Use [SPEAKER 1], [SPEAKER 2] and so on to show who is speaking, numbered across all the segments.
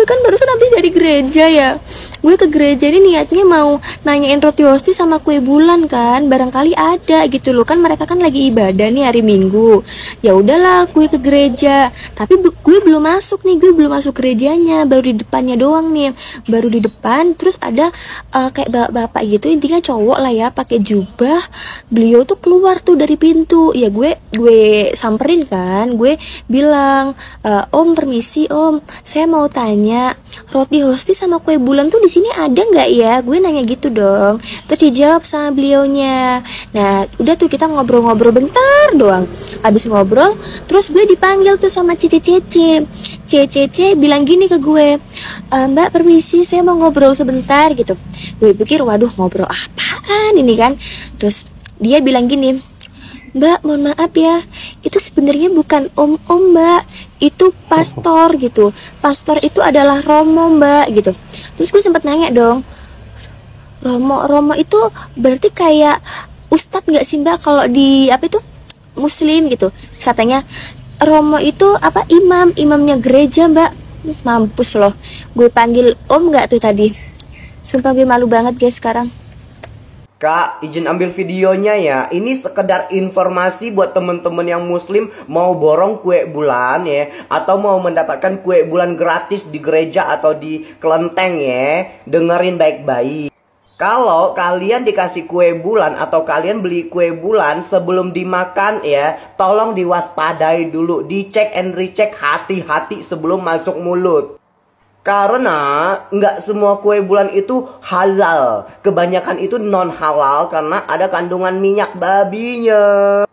[SPEAKER 1] kan barusan habis dari gereja ya. Gue ke gereja ini niatnya mau nanyain roti hosti sama kue bulan kan, barangkali ada gitu loh. Kan mereka kan lagi ibadah nih hari Minggu. Ya udahlah gue ke gereja. Tapi gue belum masuk nih, gue belum masuk gerejanya, baru di depannya doang nih. Baru di depan, terus ada kayak bapak-bapak gitu, intinya cowok lah ya, pakai jubah. Beliau tuh keluar tuh dari pintu. Ya gue samperin kan, gue bilang, "Om, permisi Om, saya mau tanya, roti hosti sama kue bulan tuh di sini ada nggak ya?" Gue nanya gitu dong. Terus dijawab sama beliaunya. Nah, udah tuh kita ngobrol-ngobrol bentar doang. Habis ngobrol, terus gue dipanggil tuh sama Cece Cece. Cece bilang gini ke gue, "Mbak, permisi, saya mau ngobrol sebentar," gitu. Gue pikir, waduh, ngobrol apaan ini kan. Terus dia bilang gini, "Mbak, mohon maaf ya, itu sebenarnya bukan om-om Mbak, itu pastor gitu. Pastor itu adalah Romo Mbak," gitu. Terus gue sempat nanya dong, Romo itu berarti kayak ustadz nggak sih Mbak kalau di apa itu Muslim gitu. Terus katanya Romo itu apa, imamnya gereja Mbak. Mampus loh, gue panggil om nggak tuh tadi. Sumpah gue malu banget guys sekarang.
[SPEAKER 2] Kak, izin ambil videonya ya. Ini sekedar informasi buat temen-temen yang muslim mau borong kue bulan ya, atau mau mendapatkan kue bulan gratis di gereja atau di kelenteng ya. Dengerin baik-baik. Kalau kalian dikasih kue bulan atau kalian beli kue bulan, sebelum dimakan ya, tolong diwaspadai dulu, dicek and recheck hati-hati sebelum masuk mulut. Karena nggak semua kue bulan itu halal. Kebanyakan itu non halal karena ada kandungan minyak babinya.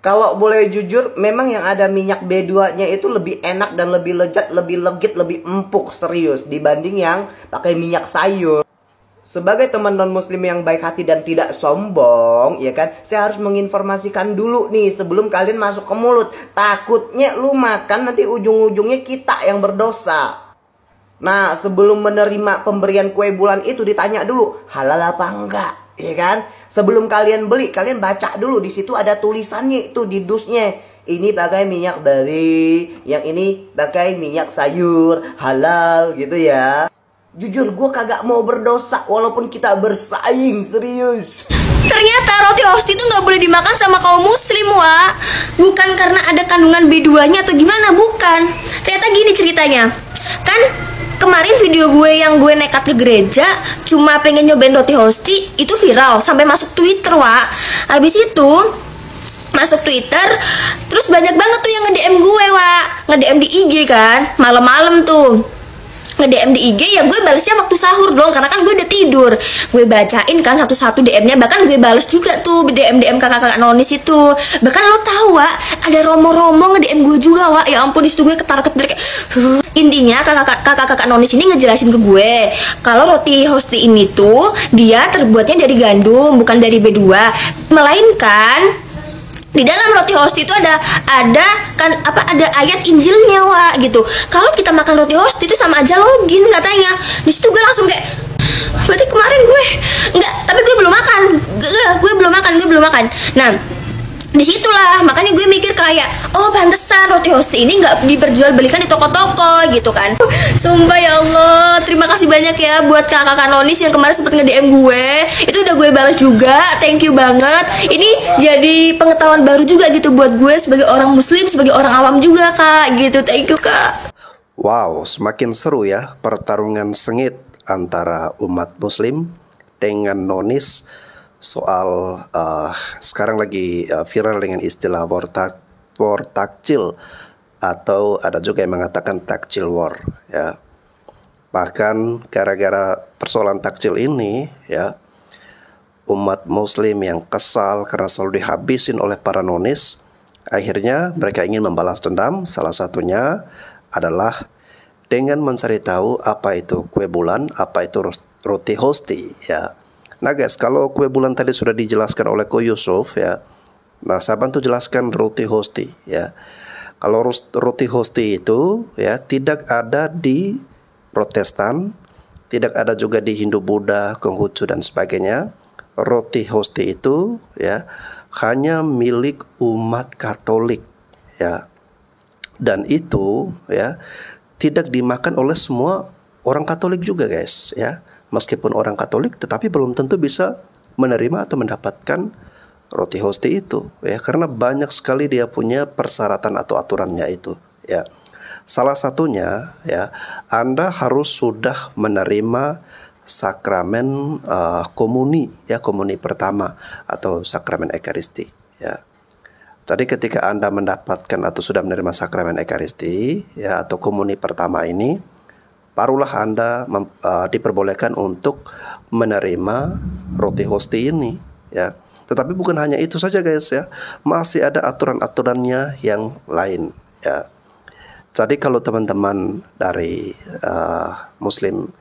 [SPEAKER 2] Kalau boleh jujur, memang yang ada minyak B2-nya itu lebih enak dan lebih lezat, lebih legit, lebih empuk serius dibanding yang pakai minyak sayur. Sebagai teman non-muslim yang baik hati dan tidak sombong, ya kan, saya harus menginformasikan dulu nih sebelum kalian masuk ke mulut. Takutnya lu makan nanti ujung-ujungnya kita yang berdosa. Nah, sebelum menerima pemberian kue bulan itu ditanya dulu halal apa enggak, ya kan? Sebelum kalian beli, kalian baca dulu, di situ ada tulisannya itu di dusnya. Ini pakai minyak beri, yang ini pakai minyak sayur, halal gitu ya. Jujur gue kagak mau berdosa walaupun kita bersaing serius.
[SPEAKER 1] Ternyata roti hosti itu nggak boleh dimakan sama kaum muslim, Wak. Bukan karena ada kandungan B2-nya atau gimana, bukan. Ternyata gini ceritanya. Kan kemarin video gue yang gue nekat ke gereja cuma pengen nyobain roti hosti itu viral sampai masuk Twitter, Wak. Habis itu masuk Twitter, terus banyak banget tuh yang nge-DM gue, Wak. Nge-DM di IG kan, malam-malam tuh. Nge-DM di IG, ya gue balesnya waktu sahur dong, karena kan gue udah tidur. Gue bacain kan satu-satu DM-nya, bahkan gue bales juga tuh DM kakak-kakak nonis itu. Bahkan lo tahu, Wak, ada Romo-Romo nge-DM gue juga, Wak. Ya ampun, disitu gue ketar-ketir kayak intinya kakak-kakak nonis ini ngejelasin ke gue kalau roti hosti ini tuh dia terbuatnya dari gandum, bukan dari B2, melainkan di dalam roti hosti itu ada kan ada ayat Injilnya, Wak, gitu. Kalau kita makan roti hosti itu sama aja login katanya. Di situ gue langsung kayak, berarti kemarin gue enggak, tapi gue belum makan. Gue belum makan. Nah, disitulah makanya gue mikir kayak, oh pantesan roti hosti ini nggak diperjualbelikan di toko-toko gitu kan. Sumpah ya Allah, terima kasih banyak ya buat kakak nonis yang kemarin sempet nge-DM gue. Itu udah gue balas juga, thank you banget. Ini jadi pengetahuan baru juga gitu buat gue sebagai orang muslim, sebagai orang awam juga, Kak, gitu. Thank you, Kak.
[SPEAKER 3] Wow, semakin seru ya pertarungan sengit antara umat muslim dengan nonis soal sekarang lagi viral dengan istilah war takjil, atau ada juga yang mengatakan takjil war ya. Bahkan gara-gara persoalan takjil ini ya, umat muslim yang kesal karena selalu dihabisin oleh para nonis, akhirnya mereka ingin membalas dendam. Salah satunya adalah dengan mencari tahu apa itu kue bulan, apa itu roti hosti ya. Nah guys, kalau kue bulan tadi sudah dijelaskan oleh Ko Yusuf ya. Nah, saya bantu jelaskan roti hosti ya. Kalau roti hosti itu ya tidak ada di Protestan, tidak ada juga di Hindu, Buddha, Konghucu dan sebagainya. Roti hosti itu ya hanya milik umat Katolik ya. Dan itu ya tidak dimakan oleh semua orang Katolik juga, guys, ya. Meskipun orang Katolik, tetapi belum tentu bisa menerima atau mendapatkan roti hosti itu, ya, karena banyak sekali dia punya persyaratan atau aturannya itu, ya. Salah satunya, ya, Anda harus sudah menerima sakramen komuni, ya, komuni pertama atau sakramen ekaristi, ya. Tadi ketika Anda mendapatkan atau sudah menerima sakramen ekaristi, ya, atau komuni pertama ini, barulah Anda diperbolehkan untuk menerima roti hosti ini, ya. Tetapi bukan hanya itu saja, guys, ya. Masih ada aturan-aturannya yang lain, ya. Jadi kalau teman-teman dari Muslim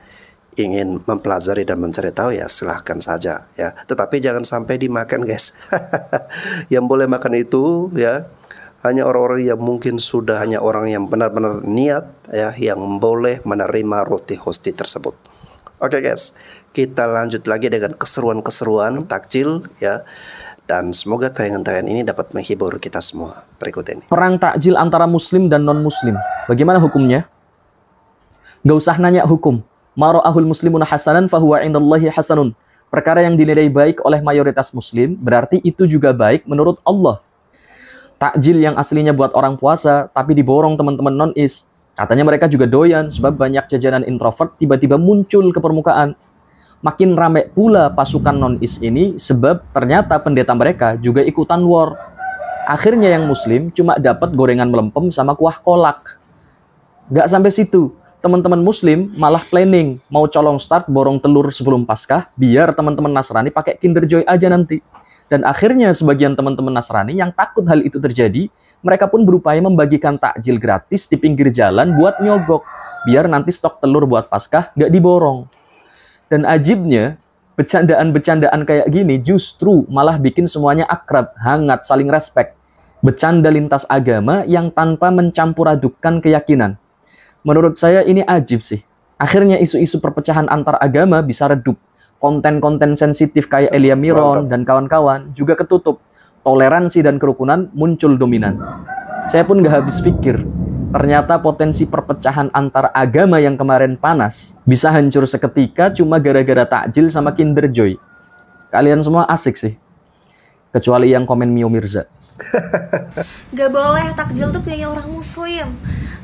[SPEAKER 3] ingin mempelajari dan mencari tahu, ya silahkan saja, ya. Tetapi jangan sampai dimakan, guys. Yang boleh makan itu, ya, hanya orang-orang yang mungkin sudah, hanya orang yang benar-benar niat, ya, yang boleh menerima roti hosti tersebut. Oke, guys, kita lanjut lagi dengan keseruan-keseruan takjil, ya. Dan semoga tayangan-tayangan ini dapat menghibur kita semua. Berikut ini.
[SPEAKER 4] Perang takjil antara muslim dan non-muslim. Bagaimana hukumnya? Gak usah nanya hukum. Mara'ahul muslimuna hasanan fahuwa indallahi hasanun. Perkara yang dinilai baik oleh mayoritas muslim, berarti itu juga baik menurut Allah. Takjil yang aslinya buat orang puasa, tapi diborong teman-teman non-is. Katanya mereka juga doyan, sebab banyak jajanan introvert tiba-tiba muncul ke permukaan. Makin rame pula pasukan non-is ini, sebab ternyata pendeta mereka juga ikutan war. Akhirnya yang muslim cuma dapat gorengan melempem sama kuah kolak. Gak sampai situ. Teman-teman muslim malah planning mau colong start borong telur sebelum Paskah biar teman-teman Nasrani pakai Kinder Joy aja nanti. Dan akhirnya sebagian teman-teman Nasrani yang takut hal itu terjadi, mereka pun berupaya membagikan takjil gratis di pinggir jalan buat nyogok, biar nanti stok telur buat Paskah nggak diborong. Dan ajibnya, bercandaan-bercandaan kayak gini justru malah bikin semuanya akrab, hangat, saling respect. Bercanda lintas agama yang tanpa mencampur adukkan keyakinan. Menurut saya ini ajib sih. Akhirnya isu-isu perpecahan antar agama bisa redup. Konten-konten sensitif kayak Elia Miron dan kawan-kawan juga ketutup. Toleransi dan kerukunan muncul dominan. Saya pun gak habis pikir. Ternyata potensi perpecahan antar agama yang kemarin panas bisa hancur seketika cuma gara-gara takjil sama Kinder Joy. Kalian semua asik sih. Kecuali yang komen Mio Mirza.
[SPEAKER 1] Gak boleh takjil tuh punya orang muslim.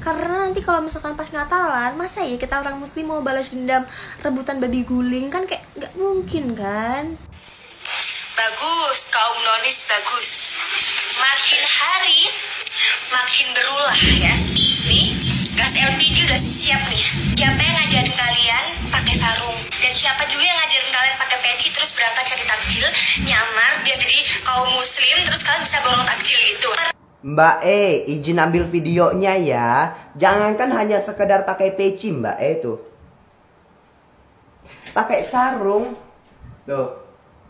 [SPEAKER 1] Karena nanti kalau misalkan pas Natalan, masa ya kita orang muslim mau balas dendam rebutan babi guling, kan kayak gak mungkin kan.
[SPEAKER 5] Bagus, kaum nonis bagus. Makin hari makin berulah ya. Nih, gas LPG udah siap nih. Siapa yang ngajarin kalian pakai sarung? Dan siapa juga yang ngajarin kalian pakai peci terus berangkat cari takjil, nyamar dia jadi kaum muslim terus kalian bisa borong takjil gitu.
[SPEAKER 2] Mbak izin ambil videonya ya. Jangankan hanya sekedar pakai peci, Mbak tuh. Pakai sarung. Tuh.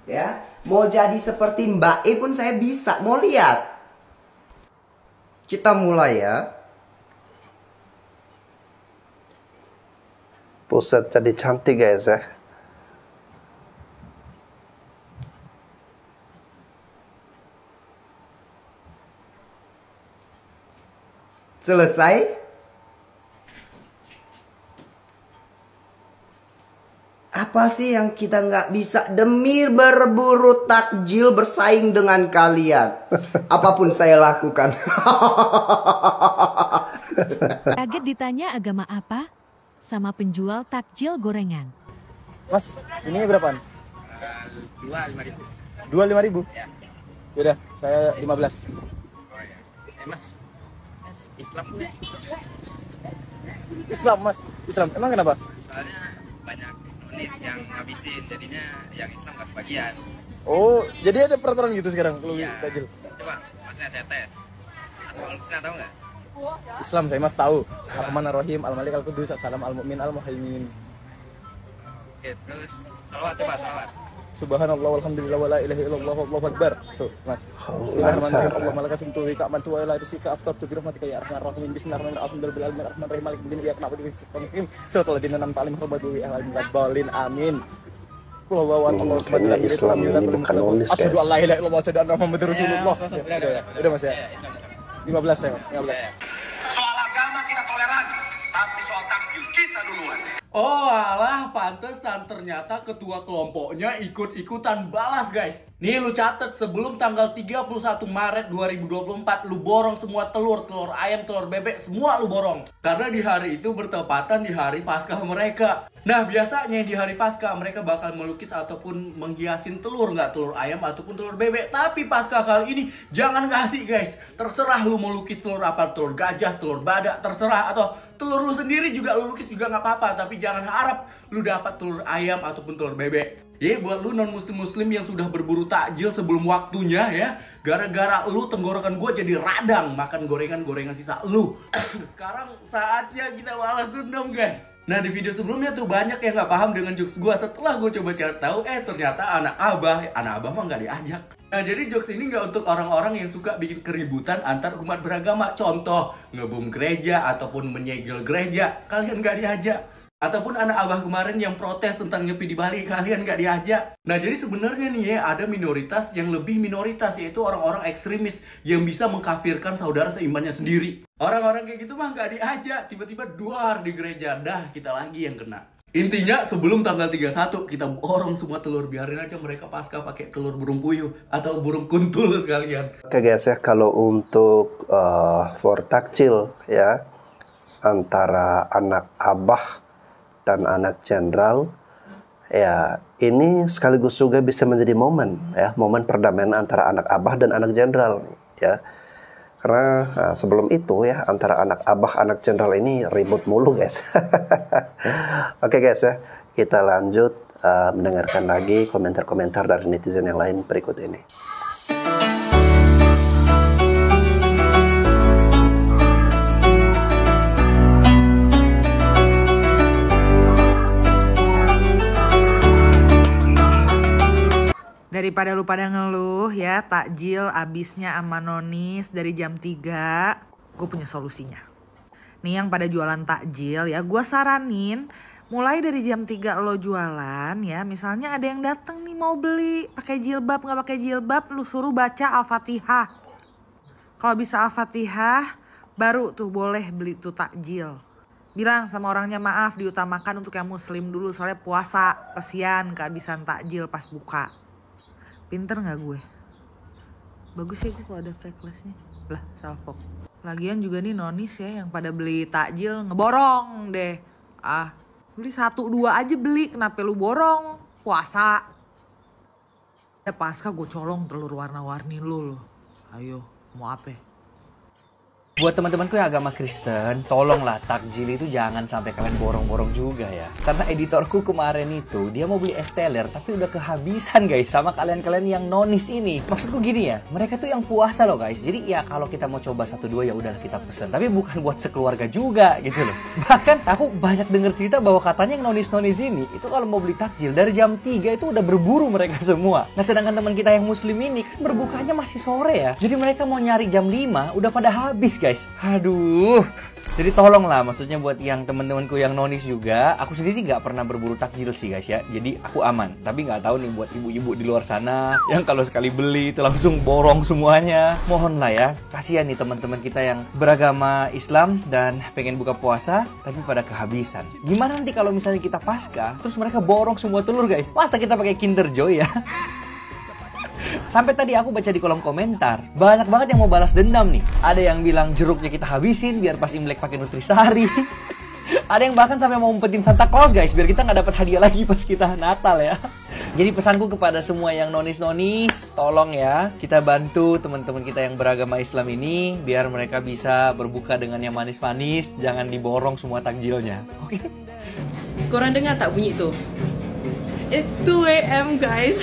[SPEAKER 2] Ya. Mau jadi seperti Mbak pun saya bisa. Mau lihat? Kita mulai ya.
[SPEAKER 3] Pusat jadi cantik, guys, ya.
[SPEAKER 2] Selesai. Apa sih yang kita nggak bisa demi berburu takjil bersaing dengan kalian? Apapun saya lakukan.
[SPEAKER 6] Kaget ditanya agama apa sama penjual takjil gorengan.
[SPEAKER 7] Mas, ini berapaan?
[SPEAKER 8] 2.500.
[SPEAKER 7] 2.500?
[SPEAKER 8] Ya.
[SPEAKER 7] Yaudah, saya 15.
[SPEAKER 8] Oh ya. Mas, Islam punya.
[SPEAKER 7] Islam, Mas. Islam. Emang kenapa?
[SPEAKER 8] Soalnya banyak nonis yang ngabisin, jadinya yang Islam gak kebagian.
[SPEAKER 7] Oh, jadi ada peraturan gitu sekarang kalau
[SPEAKER 8] Iya.
[SPEAKER 7] takjil.
[SPEAKER 8] Coba, masnya saya tes. Asmaul Husna tahu nggak?
[SPEAKER 7] Islam saya Mas tahu. Ar-Rahman Ar-Rahim, Al-Malik Al-Qudus, As-Salam Al-Mu'min Al-Muhaimin.
[SPEAKER 8] Oke, terus salawat, coba salawat.
[SPEAKER 7] Subhanallah walhamdulillah wala ilaha illallah wallahu akbar. Tuh, Mas. Bismillahirrahmanirrahim. Allahumma lakal sumtu wa ka'mantu wa ila rizqika aftartu bi rahmatika ya arhamar rahimin. Bismillahirrahmanirrahim. Alhamdulillahi rabbil alamin maliki yaumiddin iyyaka na'budu wa iyyaka nasta'in. Shiratal ladzina an'amta 'alaihim ghairil maghdubi 'alaihim waladdallin. Amin.
[SPEAKER 3] Karena Islam ini bukan nonis, guys.
[SPEAKER 7] Asyhadu an la ilaha illallah wa asyhadu anna Muhammadar Rasulullah.
[SPEAKER 8] Udah,
[SPEAKER 7] Udah Mas ya.
[SPEAKER 8] Islam.
[SPEAKER 7] 15 saya, 15.
[SPEAKER 9] Soal agama kita toleran, tapi soal takjil, kita duluan.
[SPEAKER 10] Oh alah, pantesan ternyata ketua kelompoknya ikut-ikutan balas guys. Nih lu catet, sebelum tanggal 31 Maret 2024 lu borong semua telur ayam, telur bebek, semua lu borong. Karena di hari itu bertepatan di hari Paskah mereka. Nah biasanya di hari Paskah mereka bakal melukis ataupun menghiasin telur, nggak telur ayam ataupun telur bebek. Tapi Paskah kali ini jangan kasih guys. Terserah lu mau lukis telur apa, telur gajah, telur badak, terserah. Atau telur lu sendiri juga lu lukis juga nggak apa-apa. Tapi jangan harap lu dapat telur ayam ataupun telur bebek. Ya buat lu non muslim yang sudah berburu takjil sebelum waktunya ya, gara-gara lu tenggorokan gue jadi radang makan gorengan sisa lu. Sekarang saatnya kita balas dendam guys. Nah di video sebelumnya tuh banyak yang nggak paham dengan jokes gue. Setelah gue coba cari tahu, ternyata anak abah mah nggak diajak. Nah jadi jokes ini nggak untuk orang-orang yang suka bikin keributan antar umat beragama. Contoh ngebom gereja ataupun menyegel gereja, kalian nggak diajak. Ataupun anak abah kemarin yang protes tentang nyepi di Bali, kalian gak diajak. Nah jadi sebenarnya nih ya, ada minoritas yang lebih minoritas, yaitu orang-orang ekstremis yang bisa mengkafirkan saudara seimannya sendiri. Orang-orang kayak gitu mah gak diajak, tiba-tiba duar di gereja, dah kita lagi yang kena. Intinya sebelum tanggal 31 kita borong semua telur, biarin aja mereka pasca pakai telur burung puyuh atau burung kuntul sekalian.
[SPEAKER 3] Oke guys ya, kalau untuk for takjil ya, antara anak abah dan anak jenderal ya, ini sekaligus juga bisa menjadi momen ya, momen perdamaian antara anak abah dan anak jenderal ya. Karena sebelum itu ya, antara anak abah anak jenderal ini ribut mulu guys. Oke guys ya, kita lanjut mendengarkan lagi komentar-komentar dari netizen yang lain berikut ini.
[SPEAKER 11] Daripada lu pada ngeluh ya, takjil abisnya sama nonis dari jam 3, gue punya solusinya. Nih yang pada jualan takjil ya, gue saranin mulai dari jam 3 lo jualan ya. Misalnya ada yang datang nih mau beli pakai jilbab, nggak pakai jilbab, lu suruh baca Al-Fatihah. Kalau bisa Al-Fatihah baru tuh boleh beli tuh takjil. Bilang sama orangnya, maaf diutamakan untuk yang muslim dulu soalnya puasa, kesian kehabisan takjil pas buka. Pinter gak gue? Bagus ya gue kalau ada freckles-nya. Lah, salfok. Lagian juga nih nonis ya yang pada beli takjil ngeborong deh. Beli 1-2 aja beli, kenapa lu borong? Puasa. Ya pasca gue colong telur warna-warni lu loh. Ayo, mau apa?
[SPEAKER 12] Buat teman-temanku yang agama Kristen, tolonglah takjil itu jangan sampai kalian borong-borong juga ya. Karena editorku kemarin itu, dia mau beli es teler tapi udah kehabisan guys sama kalian-kalian yang nonis ini. Maksudku gini ya, mereka tuh yang puasa loh guys. Jadi ya kalau kita mau coba 1-2 ya udah kita pesen. Tapi bukan buat sekeluarga juga gitu loh. Bahkan aku banyak denger cerita bahwa katanya yang nonis-nonis ini, itu kalau mau beli takjil dari jam 3 itu udah berburu mereka semua. Nah sedangkan teman kita yang muslim ini kan berbukanya masih sore ya. Jadi mereka mau nyari jam 5 udah pada habis guys. Aduh. Jadi tolonglah, maksudnya buat yang temen-temenku yang nonis juga, aku sendiri nggak pernah berburu takjil sih guys ya. Jadi aku aman. Tapi nggak tahu nih buat ibu-ibu di luar sana yang kalau sekali beli itu langsung borong semuanya. Mohonlah ya, kasihan nih teman-teman kita yang beragama Islam dan pengen buka puasa tapi pada kehabisan. Gimana nanti kalau misalnya kita pasca terus mereka borong semua telur guys? Masa kita pakai Kinder Joy ya? Sampai tadi aku baca di kolom komentar, banyak banget yang mau balas dendam nih. Ada yang bilang jeruknya kita habisin biar pas Imlek pakai Nutrisari. Ada yang bahkan sampai mau umpetin Santa Claus guys, biar kita nggak dapat hadiah lagi pas kita Natal ya. Jadi pesanku kepada semua yang nonis-nonis, tolong ya kita bantu teman-teman kita yang beragama Islam ini biar mereka bisa berbuka dengan yang manis-manis, jangan diborong semua takjilnya. Oke?
[SPEAKER 13] Korang dengar tak bunyi tu? It's 2 AM guys.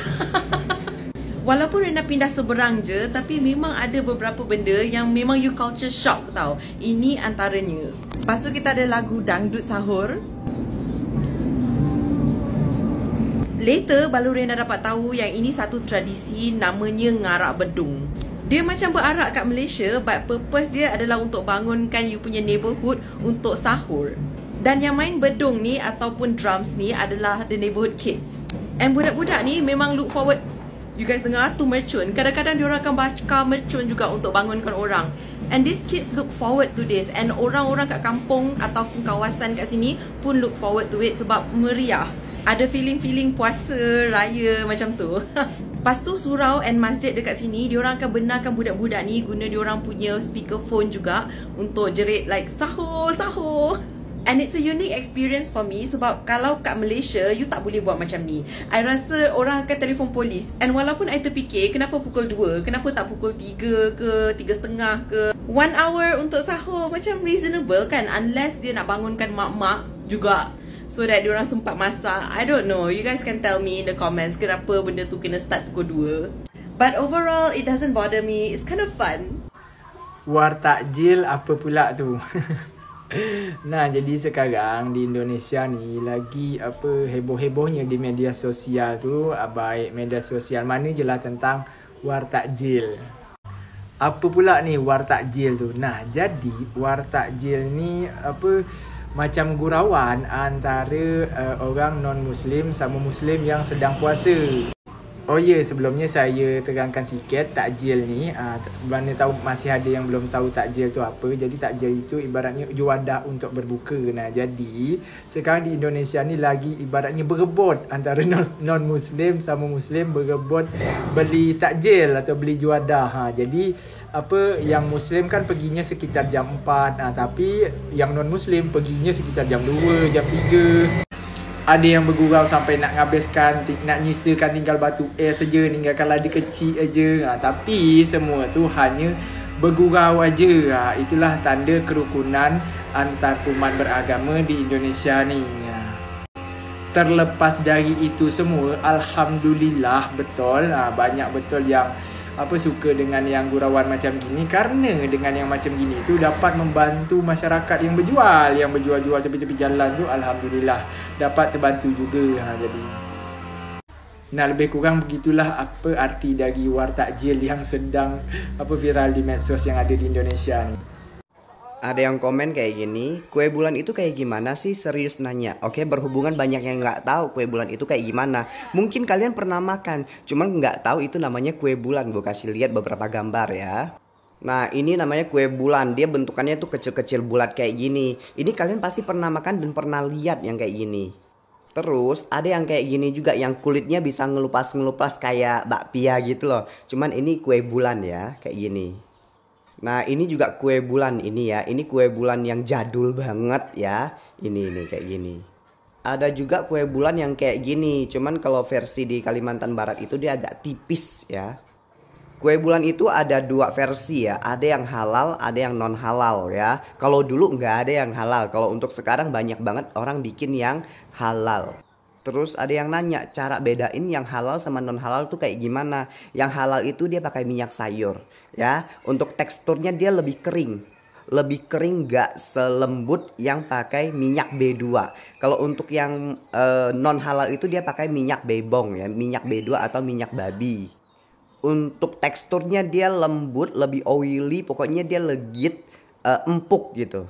[SPEAKER 13] Walaupun Rena pindah seberang je, tapi memang ada beberapa benda yang memang you culture shock tau. Ini antaranya. Lepas tu kita ada lagu dangdut sahur. Later baru Rena dapat tahu yang ini satu tradisi namanya ngarak bedung. Dia macam berarak kat Malaysia, but purpose dia adalah untuk bangunkan you punya neighborhood untuk sahur. Dan yang main bedung ni ataupun drums ni adalah the neighborhood kids. And budak-budak ni memang look forward. You guys dengar tu mercun. Kadang-kadang diorang akan bakar mercun juga untuk bangunkan orang. And these kids look forward to this, and orang-orang kat kampung ataupun kawasan kat sini pun look forward to it sebab meriah. Ada feeling-feeling puasa raya macam tu. Lepas tu surau and masjid dekat sini, diorang akan benarkan budak-budak ni guna diorang punya speakerphone juga untuk jerit like sahur, sahur. And it's a unique experience for me sebab kalau kat Malaysia, you tak boleh buat macam ni. I rasa orang akan telefon polis. And walaupun I terfikir, kenapa pukul 2? Kenapa tak pukul 3 ke 3:30 ke? 1 hour untuk sahur macam reasonable kan? Unless dia nak bangunkan mak-mak juga, so that diorang sempat masak. I don't know, you guys can tell me in the comments kenapa benda tu kena start pukul 2. But overall, it doesn't bother me. It's kind of fun.
[SPEAKER 9] War takjil apa pula tu? Nah, jadi sekarang di Indonesia ni lagi heboh-hebohnya di media sosial tu, baik media sosial mana je lah tentang war takjil. Apa pula ni war takjil tu? Nah, jadi war takjil ni macam gurauan antara orang non-Muslim sama Muslim yang sedang puasa. Oh ya, sebelumnya saya terangkan sikit takjil ni. Mana tahu masih ada yang belum tahu takjil tu apa. Jadi takjil itu ibaratnya juadah untuk berbuka. Nah, jadi sekarang di Indonesia ni lagi ibaratnya berebut antara non-Muslim sama Muslim berebut beli takjil atau beli juadah. Jadi yang Muslim kan perginya sekitar jam 4. Tapi yang non-Muslim perginya sekitar jam 2, jam 3. Ada yang bergurau sampai nak ngabiskan, nak nyisakan tinggal batu saja, tinggalkan lada kecil aja. Tapi semua tu hanya bergurau aja. Itulah tanda kerukunan antar umat beragama di Indonesia ni. Terlepas dari itu semua, alhamdulillah betul, banyak betul yang suka dengan yang gurauan macam gini, karena dengan yang macam gini tu dapat membantu masyarakat yang berjual-jual tepi-tepi jalan tu, alhamdulillah dapat terbantu juga. Jadi nah, lebih kurang begitulah apa arti dari war takjil yang sedang viral di medsos yang ada di Indonesia ni.
[SPEAKER 2] Ada yang komen kayak gini, kue bulan itu kayak gimana sih? Serius nanya. Oke, berhubungan banyak yang nggak tahu kue bulan itu kayak gimana. Mungkin kalian pernah makan, cuman nggak tahu itu namanya kue bulan. Gue kasih lihat beberapa gambar ya. Nah, ini namanya kue bulan. Dia bentukannya tuh kecil-kecil bulat kayak gini. Ini kalian pasti pernah makan dan pernah lihat yang kayak gini. Terus ada yang kayak gini juga, yang kulitnya bisa ngelupas-ngelupas kayak bakpia gitu loh. Cuman ini kue bulan ya, kayak gini. Nah, ini juga kue bulan ini ya. Ini kue bulan yang jadul banget ya. Ini kayak gini. Ada juga kue bulan yang kayak gini. Cuman kalau versi di Kalimantan Barat itu dia agak tipis ya. Kue bulan itu ada 2 versi ya. Ada yang halal, ada yang non halal ya. Kalau dulu nggak ada yang halal. Kalau untuk sekarang banyak banget orang bikin yang halal. Terus ada yang nanya cara bedain yang halal sama non halal tuh kayak gimana. Yang halal itu dia pakai minyak sayur ya. Untuk teksturnya dia lebih kering. Lebih kering, gak selembut yang pakai minyak B2. Kalau untuk yang non halal itu dia pakai minyak bebong ya. Minyak B2 atau minyak babi. Untuk teksturnya dia lembut, lebih oily. Pokoknya dia legit, empuk gitu.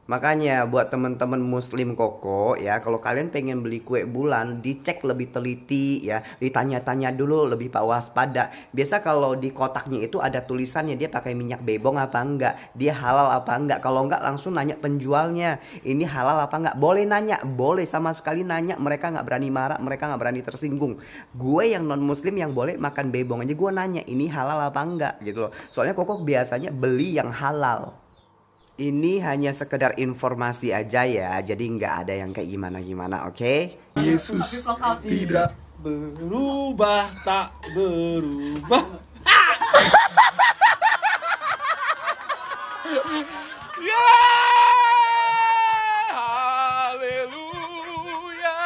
[SPEAKER 2] Makanya buat teman-teman Muslim koko ya, kalau kalian pengen beli kue bulan, dicek lebih teliti ya, ditanya-tanya dulu, lebih waspada. Biasa kalau di kotaknya itu ada tulisannya dia pakai minyak bebong apa enggak, dia halal apa enggak. Kalau enggak langsung nanya penjualnya, ini halal apa enggak. Boleh nanya, boleh sama sekali nanya. Mereka nggak berani marah, mereka nggak berani tersinggung. Gue yang non Muslim yang boleh makan bebong aja gue nanya, ini halal apa enggak gitu loh. Soalnya koko biasanya beli yang halal. Ini hanya sekedar informasi aja ya, jadi nggak ada yang kayak gimana-gimana, oke?
[SPEAKER 14] Yesus tidak berubah, tak berubah.
[SPEAKER 15] Ya, haleluya,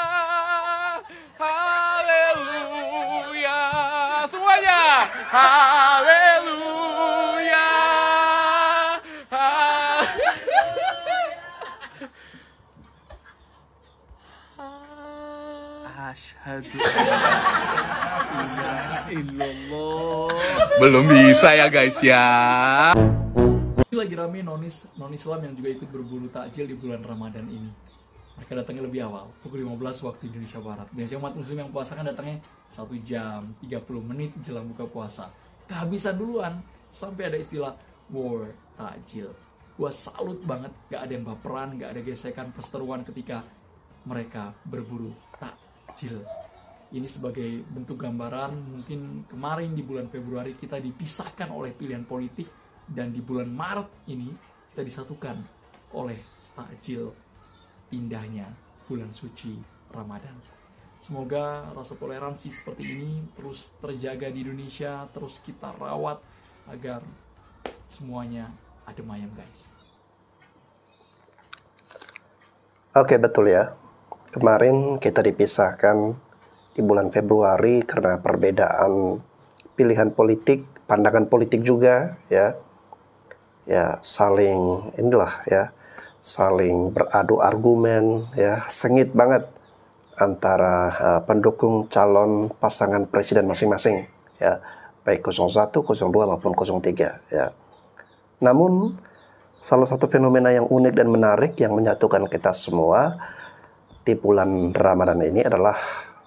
[SPEAKER 15] haleluya, semuanya, haleluya.
[SPEAKER 14] Asyhadu illallah.
[SPEAKER 15] Belum bisa ya guys ya.
[SPEAKER 4] Lagi rame non-Islam yang juga ikut berburu takjil di bulan Ramadan ini. Mereka datangnya lebih awal, pukul 15 waktu Indonesia Barat. Biasanya umat Muslim yang puasa kan datangnya 1 jam 30 menit jelang buka puasa. Kehabisan duluan, sampai ada istilah
[SPEAKER 16] war takjil. Gua salut banget, gak ada yang baperan, gak ada gesekan perseteruan ketika mereka berburu takjil. Ini sebagai bentuk gambaran, mungkin kemarin di bulan Februari kita dipisahkan oleh pilihan politik, dan di bulan Maret ini kita disatukan oleh takjil indahnya bulan suci Ramadan. Semoga rasa toleransi seperti ini terus terjaga di Indonesia, terus kita rawat agar semuanya adem ayem, guys.
[SPEAKER 3] Oke, betul ya. Kemarin kita dipisahkan di bulan Februari karena perbedaan pilihan politik, pandangan politik juga ya. Ya, saling saling beradu argumen ya, sengit banget antara pendukung calon pasangan presiden masing-masing ya, baik 01, 02 maupun 03 ya. Namun salah satu fenomena yang unik dan menarik yang menyatukan kita semua di bulan Ramadan ini adalah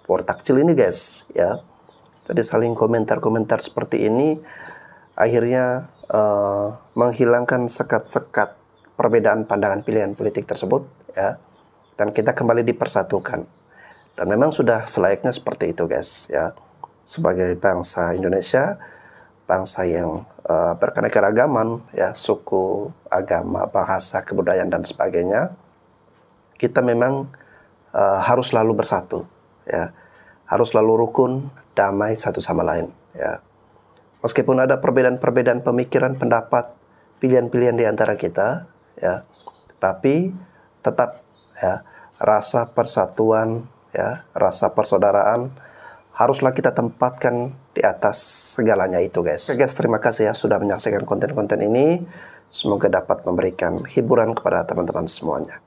[SPEAKER 3] war takjil ini, guys ya. Jadi saling komentar-komentar seperti ini akhirnya menghilangkan sekat-sekat perbedaan pandangan pilihan politik tersebut ya, dan kita kembali dipersatukan. Dan memang sudah selayaknya seperti itu, guys ya. Sebagai bangsa Indonesia, bangsa yang berkeanekaragaman ya, suku, agama, bahasa, kebudayaan dan sebagainya, kita memang harus selalu bersatu ya, harus selalu rukun, damai satu sama lain ya. Meskipun ada perbedaan-perbedaan pemikiran, pendapat, pilihan-pilihan di antara kita ya, tetapi tetap ya, rasa persatuan ya, rasa persaudaraan haruslah kita tempatkan di atas segalanya itu, guys. Oke, guys, terima kasih ya sudah menyaksikan konten-konten ini. Semoga dapat memberikan hiburan kepada teman-teman semuanya.